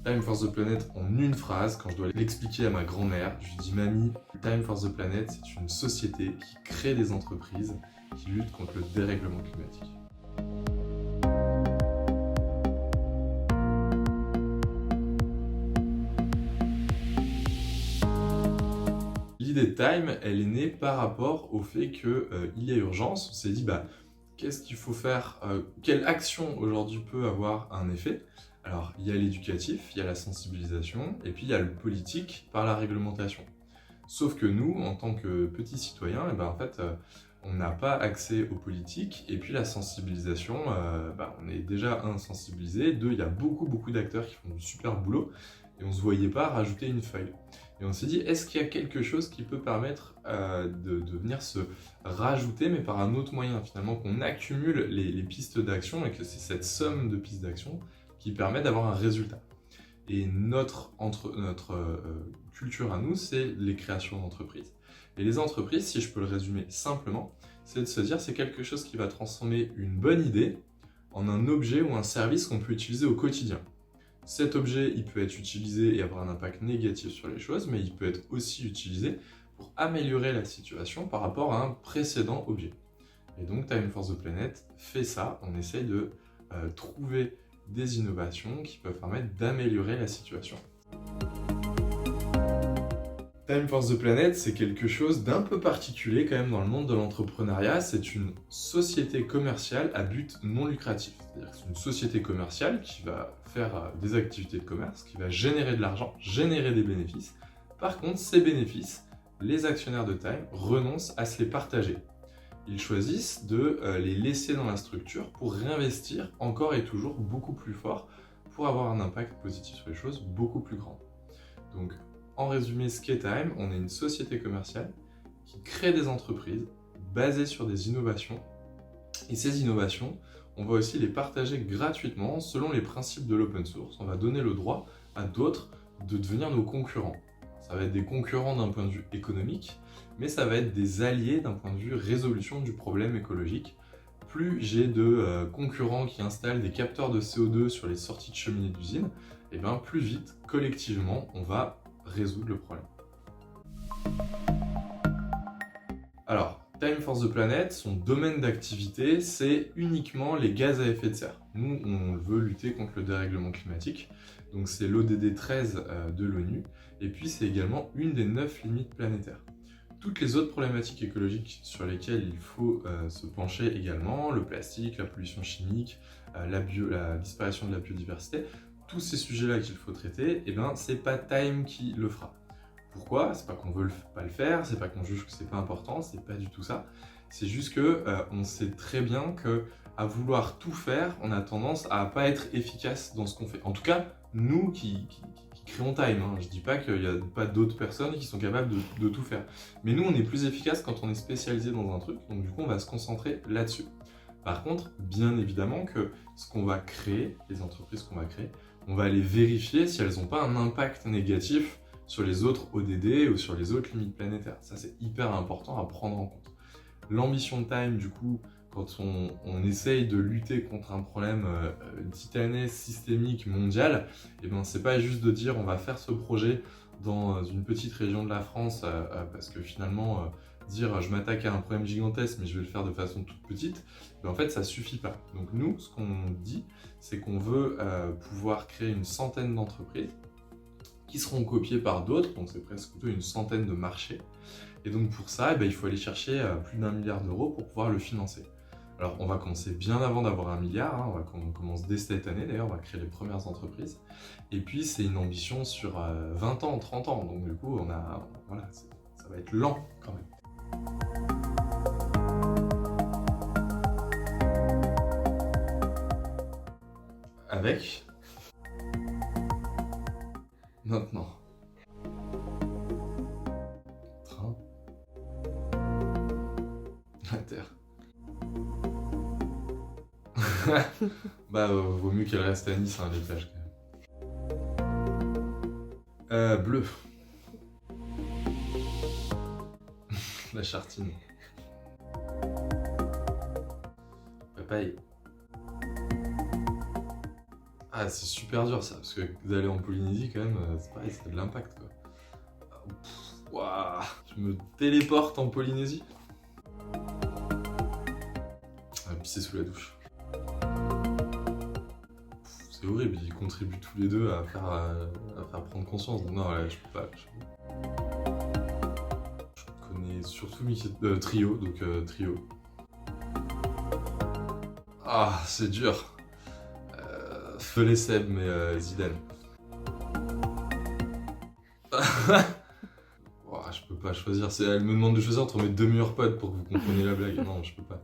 Time for the Planet en une phrase, quand je dois l'expliquer à ma grand-mère, je lui dis mamie, Time for the Planet, c'est une société qui crée des entreprises qui luttent contre le dérèglement climatique. L'idée de Time, elle est née par rapport au fait qu'il y a urgence. On s'est dit, qu'est-ce qu'il faut faire, quelle action aujourd'hui peut avoir un effet? Alors, il y a l'éducatif, il y a la sensibilisation, et puis il y a le politique par la réglementation. Sauf que nous, en tant que petits citoyens, on n'a pas accès aux politiques, et puis la sensibilisation, on est déjà sensibilisé, deux, il y a beaucoup d'acteurs qui font du super boulot, et on ne se voyait pas rajouter une feuille. Et on s'est dit, est-ce qu'il y a quelque chose qui peut permettre de venir se rajouter, mais par un autre moyen, finalement, qu'on accumule les pistes d'action, et que c'est cette somme de pistes d'action qui permet d'avoir un résultat. Et notre culture à nous, c'est les créations d'entreprises. Et les entreprises, si je peux le résumer simplement, c'est de se dire c'est quelque chose qui va transformer une bonne idée en un objet ou un service qu'on peut utiliser au quotidien. Cet objet, il peut être utilisé et avoir un impact négatif sur les choses, mais il peut être aussi utilisé pour améliorer la situation par rapport à un précédent objet. Et donc Time for the Planet fait ça, on essaye de trouver des innovations qui peuvent permettre d'améliorer la situation. Time for the Planet, c'est quelque chose d'un peu particulier quand même dans le monde de l'entrepreneuriat. C'est une société commerciale à but non lucratif. C'est-à-dire que c'est une société commerciale qui va faire des activités de commerce, qui va générer de l'argent, générer des bénéfices. Par contre, ces bénéfices, les actionnaires de Time renoncent à se les partager. Ils choisissent de les laisser dans la structure pour réinvestir encore et toujours beaucoup plus fort pour avoir un impact positif sur les choses beaucoup plus grand. Donc, en résumé, ce qu'est Time, on est une société commerciale qui crée des entreprises basées sur des innovations. Et ces innovations, on va aussi les partager gratuitement selon les principes de l'open source. On va donner le droit à d'autres de devenir nos concurrents. Ça va être des concurrents d'un point de vue économique, mais ça va être des alliés d'un point de vue résolution du problème écologique. Plus j'ai de concurrents qui installent des capteurs de CO2 sur les sorties de cheminées d'usine, et bien plus vite, collectivement, on va résoudre le problème. Alors, Time for the Planet, son domaine d'activité, c'est uniquement les gaz à effet de serre. Nous, on veut lutter contre le dérèglement climatique, donc c'est l'ODD 13 de l'ONU, et puis c'est également une des 9 limites planétaires. Toutes les autres problématiques écologiques sur lesquelles il faut se pencher également, le plastique, la pollution chimique, la disparition de la biodiversité, tous ces sujets-là qu'il faut traiter, et bien c'est pas Time qui le fera. Pourquoi? C'est pas qu'on veut pas le faire, c'est pas qu'on juge que c'est pas important, c'est pas du tout ça. C'est juste que on sait très bien que à vouloir tout faire, on a tendance à pas être efficace dans ce qu'on fait. En tout cas, nous qui créons Time, hein. Je dis pas qu'il n'y a pas d'autres personnes qui sont capables de tout faire. Mais nous, on est plus efficace quand on est spécialisé dans un truc, donc du coup, on va se concentrer là-dessus. Par contre, bien évidemment que ce qu'on va créer, les entreprises qu'on va créer, on va aller vérifier si elles n'ont pas un impact négatif sur les autres ODD ou sur les autres limites planétaires. Ça, c'est hyper important à prendre en compte. L'ambition de Time, du coup, quand on essaye de lutter contre un problème titanesque, systémique, mondial, et ben c'est pas juste de dire on va faire ce projet dans une petite région de la France parce que finalement dire je m'attaque à un problème gigantesque mais je vais le faire de façon toute petite, mais en fait ça suffit pas. Donc nous, ce qu'on dit, c'est qu'on veut pouvoir créer une centaine d'entreprises qui seront copiées par d'autres, donc c'est presque plutôt une centaine de marchés. Et donc pour ça, il faut aller chercher plus d'1 milliard d'euros pour pouvoir le financer. Alors on va commencer bien avant d'avoir 1 milliard, hein, on commence dès cette année d'ailleurs, on va créer les premières entreprises. Et puis c'est une ambition sur 20 ans, 30 ans, donc du coup ça va être lent quand même. Avec maintenant train, la terre. Vaut mieux qu'elle reste à Nice, hein, les plages quand même. Bleu. La chartine. Papaye. Ah, c'est super dur ça, parce que d'aller en Polynésie, quand même, c'est pareil, ça a de l'impact, quoi. Waouh, je me téléporte en Polynésie. Ah, pisser sous la douche. C'est horrible, ils contribuent tous les deux à faire prendre conscience. Non, là, je peux pas. Je connais surtout Trio, donc Trio. Ah, c'est dur. Feu les Seb, mais Zidane. Ouah, je peux pas choisir. Elle me demande de choisir entre mes deux meilleurs potes pour que vous compreniez la blague. Non, je peux pas.